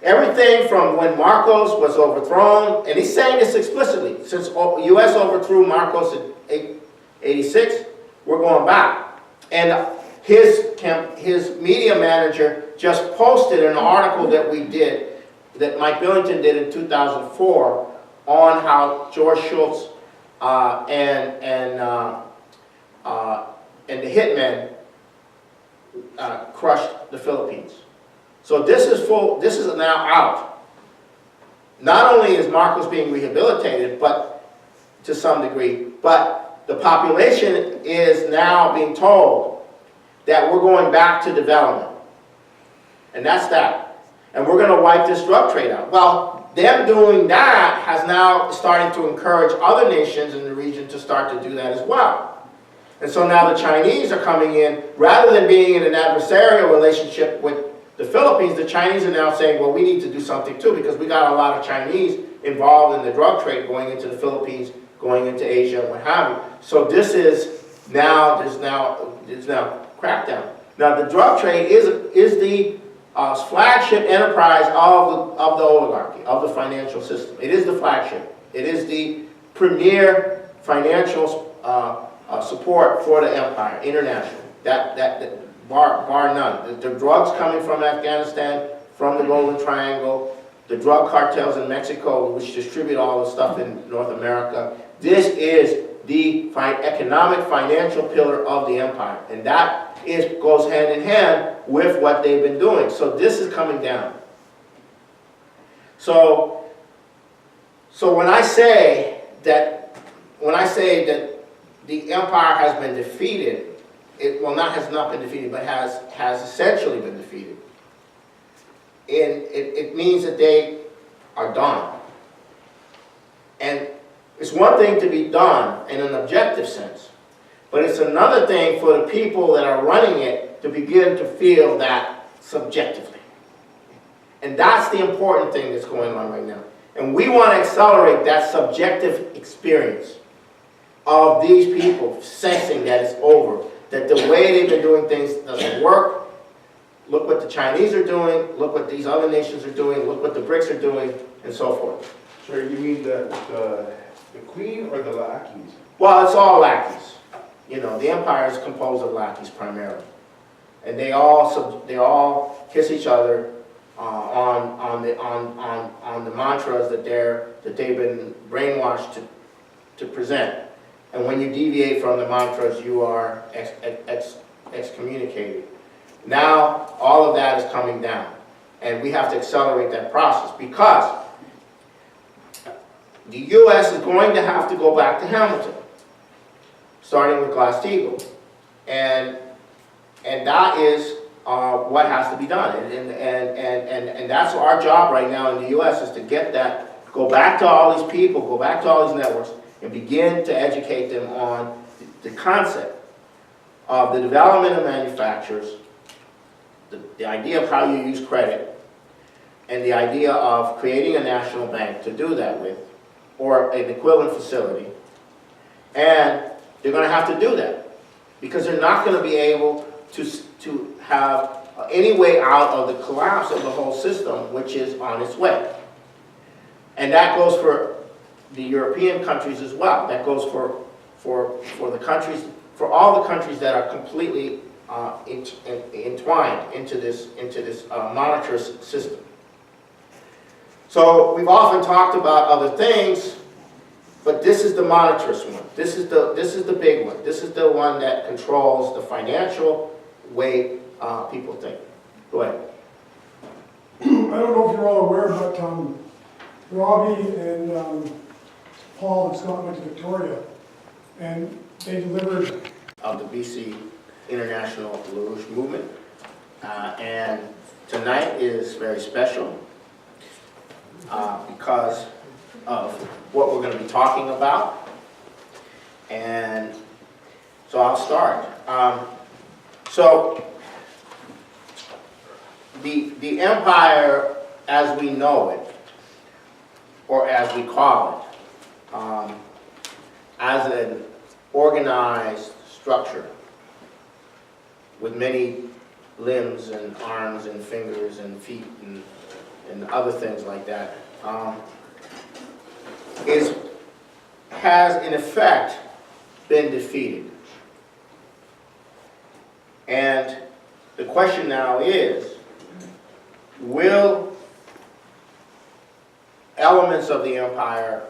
Everything from when Marcos was overthrown, and he's saying this explicitly, since the U.S. overthrew Marcos in 86, we're going back. And his media manager just posted an article that we did, that Mike Billington did in 2004, on how George Shultz and the hitmen crushed the Philippines. So this is now out. Not only is Marcos being rehabilitated, but to some degree, but the population is now being told that we're going back to development. And that's that. And we're going to wipe this drug trade out. Well, them doing that has now started to encourage other nations in the region to start to do that as well. And so now the Chinese are coming in, rather than being in an adversarial relationship with the Philippines, the Chinese are now saying, well, we need to do something too, because we got a lot of Chinese involved in the drug trade going into the Philippines, going into Asia, and what have you. So this is now, there's now crackdown. Now the drug trade is the flagship enterprise of the oligarchy, of the financial system. It is the flagship. It is the premier financial support for the empire, international. That bar none. The drugs coming from Afghanistan, from the Golden Triangle, the drug cartels in Mexico, which distribute all the stuff in North America. This is the economic financial pillar of the empire, and that goes hand in hand with what they've been doing. So this is coming down. So when I say that the empire has been defeated, has not been defeated, but has essentially been defeated. It means that they are done. And it's one thing to be done in an objective sense, but it's another thing for the people that are running it to begin to feel that subjectively. And that's the important thing that's going on right now. And we want to accelerate that subjective experience of these people sensing that it's over, that the way they've been doing things doesn't work. Look what the Chinese are doing, look what these other nations are doing, look what the BRICS are doing, and so forth. So you mean the queen or the lackeys? Well, it's all lackeys. you know, the empire is composed of lackeys primarily. And they all kiss each other on the mantras that they've been brainwashed to present. And when you deviate from the mantras, you are excommunicated. Now, all of that is coming down. And we have to accelerate that process because the U.S. is going to have to go back to Hamilton, starting with Glass-Steagall. And that is what has to be done. And that's our job right now in the U.S. is to get that, go back to all these people, go back to all these networks, and begin to educate them on the concept of the development of manufacturers, the idea of how you use credit, and the idea of creating a national bank to do that with, or an equivalent facility. And they're going to have to do that because they're not going to be able to have any way out of the collapse of the whole system, which is on its way. And that goes for the European countries as well. That goes for the countries, for all the countries that are completely entwined into this monetarist system. So we've often talked about other things, but this is the monetarist one. This is the big one. This is the one that controls the financial way people think. Go ahead. I don't know if you're all aware, but Robbie and Paul and Scott went to Victoria, and they delivered Of the BC International LaRouche movement. And tonight is very special because of what we're going to be talking about. And so I'll start. So the empire as we know it, or as we call it, as an organized structure with many limbs and arms and fingers and feet and other things like that, has in effect been defeated. And the question now is, will elements of the empire,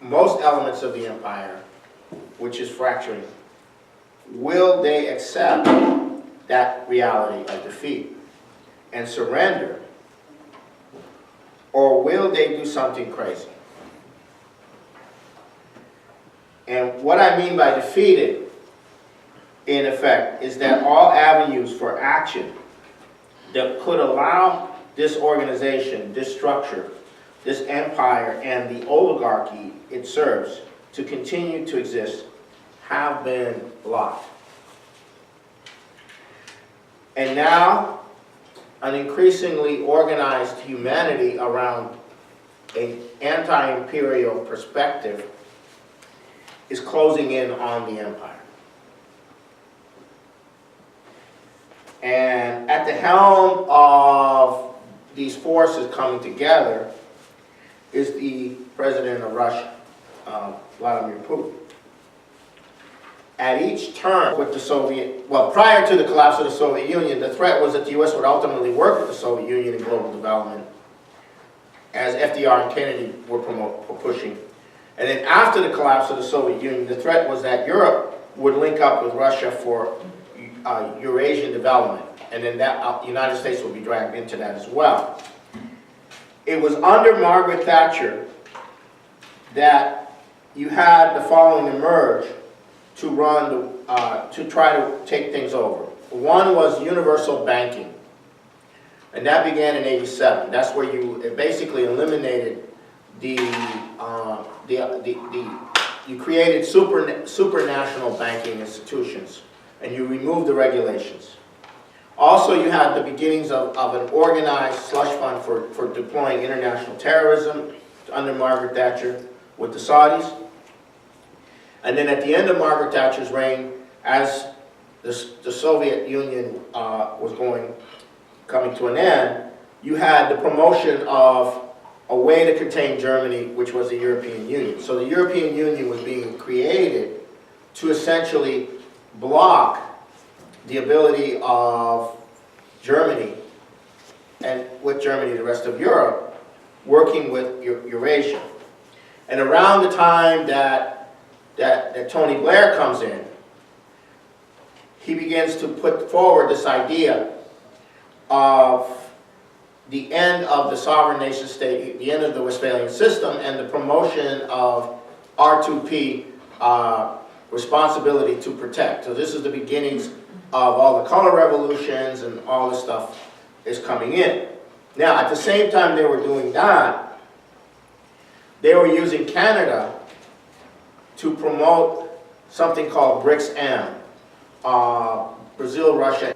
most elements of the empire, which is fracturing, will they accept that reality of defeat and surrender, or will they do something crazy? And what I mean by defeated, in effect, is that all avenues for action that could allow this organization, this structure, this empire, and the oligarchy it serves to continue to exist have been blocked. And now, an increasingly organized humanity around an anti-imperial perspective is closing in on the empire. And at the helm of these forces coming together is the president of Russia, Vladimir Putin. At each turn with the Soviet, well, prior to the collapse of the Soviet Union, the threat was that the U.S. would ultimately work with the Soviet Union in global development, as FDR and Kennedy were pushing. And then after the collapse of the Soviet Union, the threat was that Europe would link up with Russia for Eurasian development, and then that the United States would be dragged into that as well. It was under Margaret Thatcher that you had the following emerge to run, to try to take things over. One was universal banking, and that began in '87. That's where you basically eliminated you created supranational banking institutions, and you removed the regulations. Also, you had the beginnings of an organized slush fund for deploying international terrorism under Margaret Thatcher with the Saudis. And then at the end of Margaret Thatcher's reign, as the Soviet Union was coming to an end, you had the promotion of a way to contain Germany, which was the European Union. So the European Union was being created to essentially block the ability of Germany, and with Germany, the rest of Europe, working with Eurasia. And around the time that Tony Blair comes in, he begins to put forward this idea of the end of the sovereign nation state, the end of the Westphalian system, and the promotion of R2P, responsibility to protect. So this is the beginnings of all the color revolutions, and all this stuff is coming in. Now, at the same time they were doing that, they were using Canada to promote something called BRICS-M, Brazil, Russia.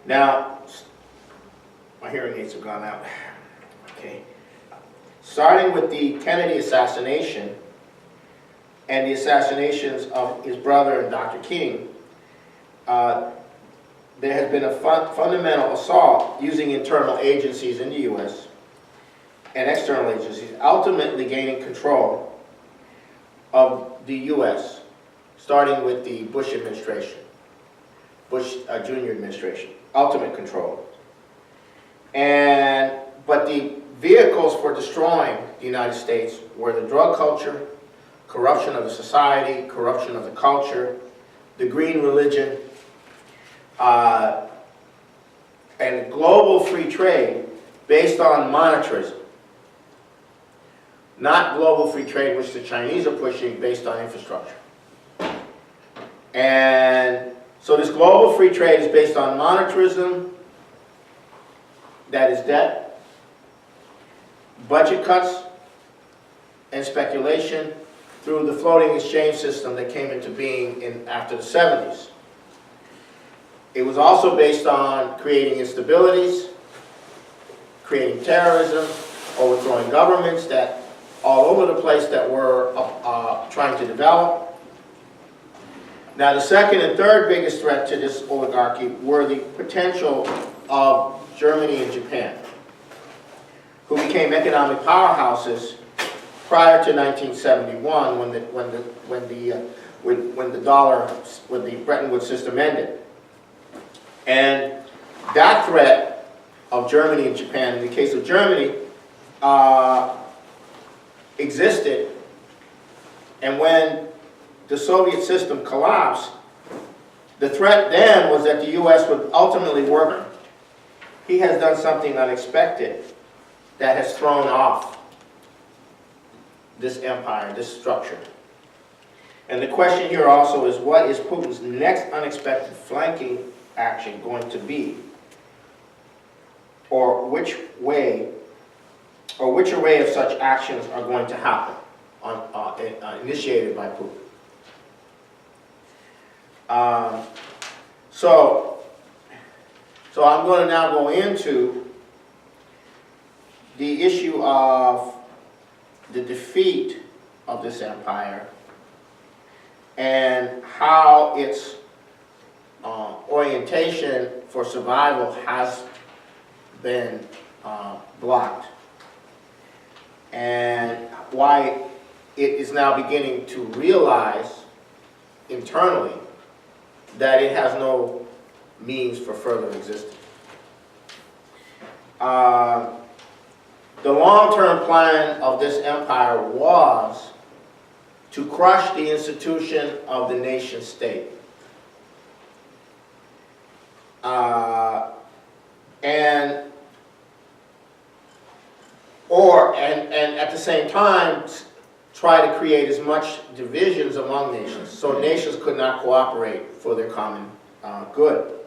Now, my hearing aids have gone out. Okay. Starting with the Kennedy assassination and the assassinations of his brother and Dr. King, there has been a fundamental assault using internal agencies in the U.S. and external agencies, ultimately gaining control of the U.S., starting with the Bush administration, Bush Jr. administration, ultimate control. But the vehicles for destroying the United States were the drug culture, corruption of the society, corruption of the culture, the green religion, and global free trade based on monetarism. Not global free trade, which the Chinese are pushing, based on infrastructure. And so this global free trade is based on monetarism, that is debt, budget cuts, and speculation through the floating exchange system that came into being after the 70s. It was also based on creating instabilities, creating terrorism, overthrowing governments that all over the place that were trying to develop. Now, the second and third biggest threat to this oligarchy were the potential of Germany and Japan, who became economic powerhouses prior to 1971, when the Bretton Woods system ended. And that threat of Germany and Japan, in the case of Germany, existed. And when the Soviet system collapsed, the threat then was that the U.S. would ultimately work. He has done something unexpected that has thrown off this empire, this structure. And the question here also is, what is Putin's next unexpected flanking action going to be? Or which array of such actions are going to happen, initiated by Putin? So I'm going to now go into the issue of the defeat of this empire and how its orientation for survival has been blocked, and why it is now beginning to realize internally that it has no means for further existence. The long-term plan of this empire was to crush the institution of the nation state. And at the same time try to create as much divisions among nations, so nations could not cooperate for their common good.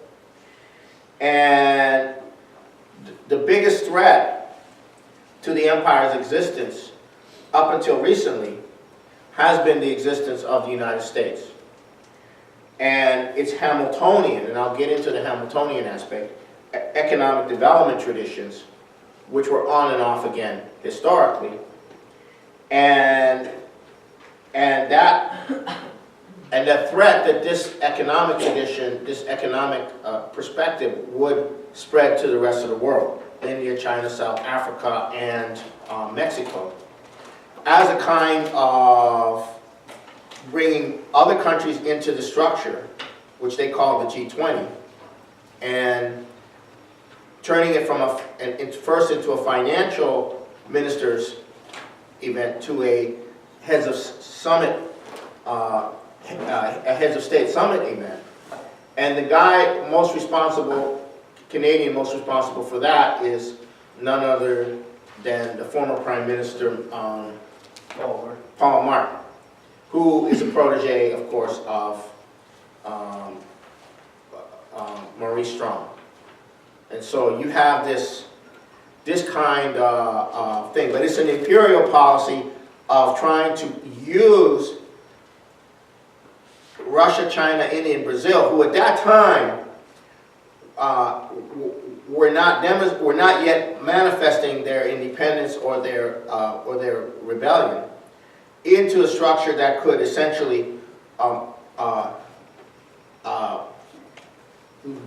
And the biggest threat to the empire's existence up until recently has been the existence of the United States. And its Hamiltonian, and I'll get into the Hamiltonian aspect, economic development traditions, which were on and off again historically, and that And the threat that this economic condition, this economic perspective would spread to the rest of the world, India, China, South Africa, and Mexico, as a kind of bringing other countries into the structure, which they call the G20, and turning it from first into a financial ministers event to a heads of summit, a heads of state summit event. And the guy most responsible, Canadian most responsible for that, is none other than the former Prime Minister Paul Martin, who is a protege, of course, of Maurice Strong. And so you have this kind of thing, but it's an imperial policy of trying to use Russia, China, India, and Brazil, who at that time were not yet manifesting their independence or their rebellion, into a structure that could essentially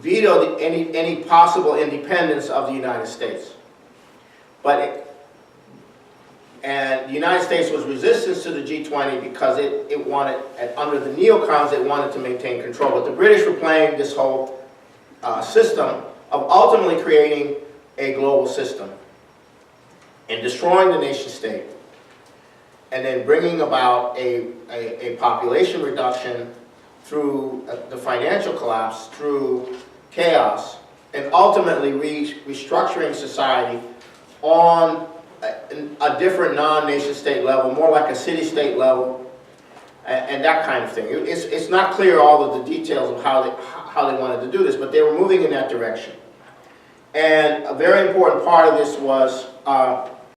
veto any possible independence of the United States. And the United States was resistant to the G20 because it wanted, under the neocons, it wanted to maintain control. But the British were playing this whole system of ultimately creating a global system and destroying the nation state, and then bringing about a population reduction through the financial collapse, through chaos, and ultimately restructuring society on a different non-nation state level, more like a city-state level, and that kind of thing. It's not clear all of the details of how they wanted to do this, but they were moving in that direction. And a very important part of this was